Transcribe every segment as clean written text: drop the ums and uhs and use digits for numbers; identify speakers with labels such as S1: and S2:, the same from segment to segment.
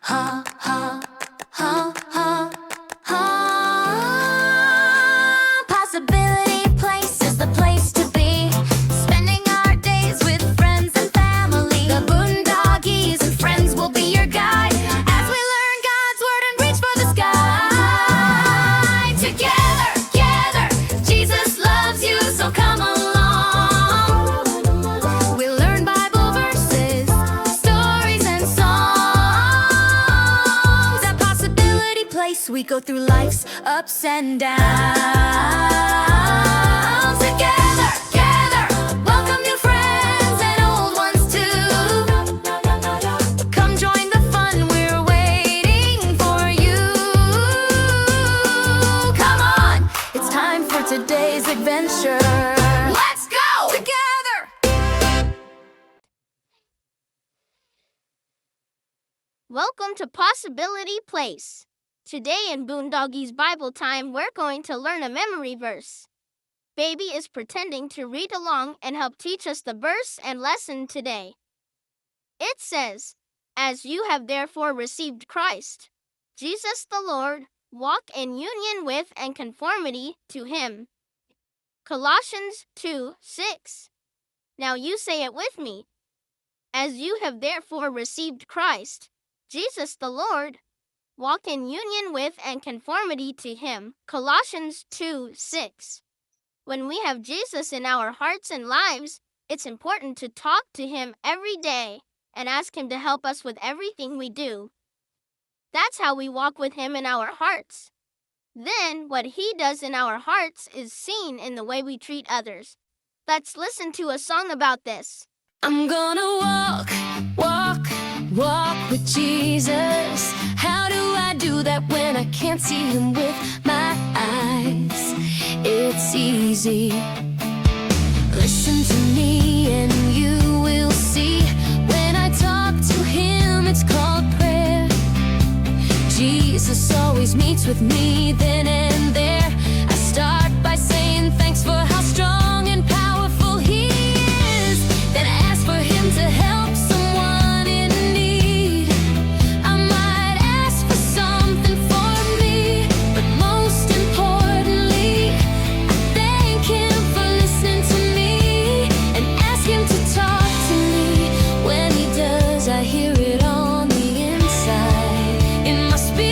S1: ha, ha, ha, ha, ha. Possibility Place is the place to be. Spending our days with friends and family. The Boondoggies and friends will be your guide as we learn God's word and reach for the sky. Together, together, Jesus loves you, so come along. We'll learn Bible verses, stories and songs. At Possibility Place, we go through life's ups and downs. Together, together, welcome new friends and old ones too. Come join the fun, we're waiting for you. Come on, it's time for today's adventure. Let's go! Together!
S2: Welcome to Possibility Place. Today in Boondoggies Bible Time, we're going to learn a memory verse. Baby is pretending to read along and help teach us the verse and lesson today. It says, "As you have therefore received Christ, Jesus the Lord, walk in union with and conformity to Him." Colossians 2:6. Now you say it with me. As you have therefore received Christ, Jesus the Lord, walk in union with and conformity to Him. Colossians 2:6. When we have Jesus in our hearts and lives, it's important to talk to Him every day and ask Him to help us with everything we do. That's how we walk with Him in our hearts. Then, what He does in our hearts is seen in the way we treat others. Let's listen to a song about this.
S1: I'm gonna walk, walk, walk with Jesus. How do I do that when I can't see Him with my eyes? It's easy. Listen to me and you will see. When I talk to Him, it's called prayer. Jesus always meets with me then and there. I start by saying thanks for how strong and powerful He is. Then I ask for Him to help someone in need. I might ask for something for me, but most importantly, I thank Him for listening to me and ask Him to talk to me. When He does, I hear it on the inside, in my spirit.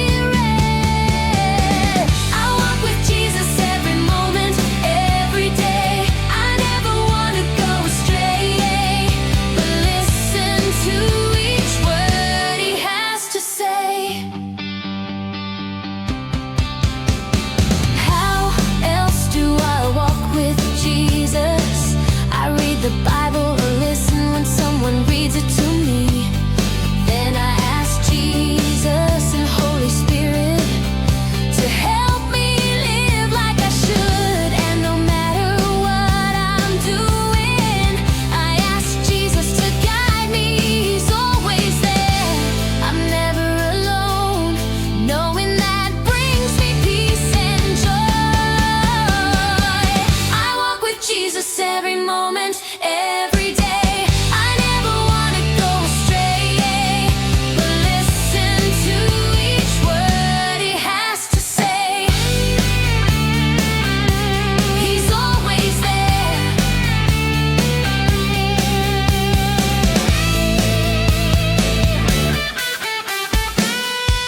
S1: I walk with Jesus every moment, every day. I never want to go astray, but listen to each word He has to say. How else do I walk with Jesus? I read the Bible or listen when someone reads it to me. Then I ask Jesus and Holy Spirit to help me live like I should. And no matter what I'm doing, I ask Jesus to guide me. He's always there. I'm never alone. Knowing that brings me peace and joy. I walk with Jesus every moment, every day. I never want to go astray, but listen to each word He has to say. He's always there.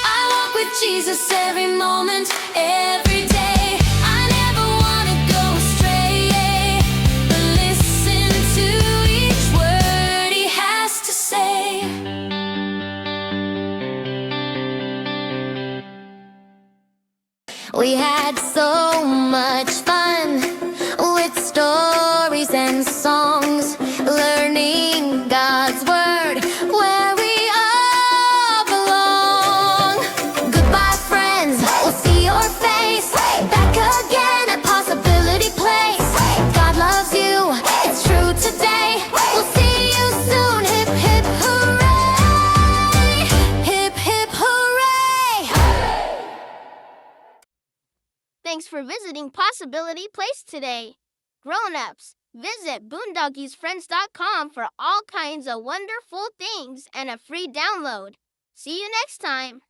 S1: I walk with Jesus every moment, every day. I never want to go astray, but listen to each word He has to say. We had so much fun with stories and songs, learning God's word where we all belong. Goodbye, friends, we'll see your face back again at Possibility Place. God loves you, it's true today. We'll see you soon. Hip, hip, hooray! Hip, hip, hooray!
S2: Thanks for visiting Possibility Place today. Grown-ups, visit boondoggiesfriends.com for all kinds of wonderful things and a free download. See you next time.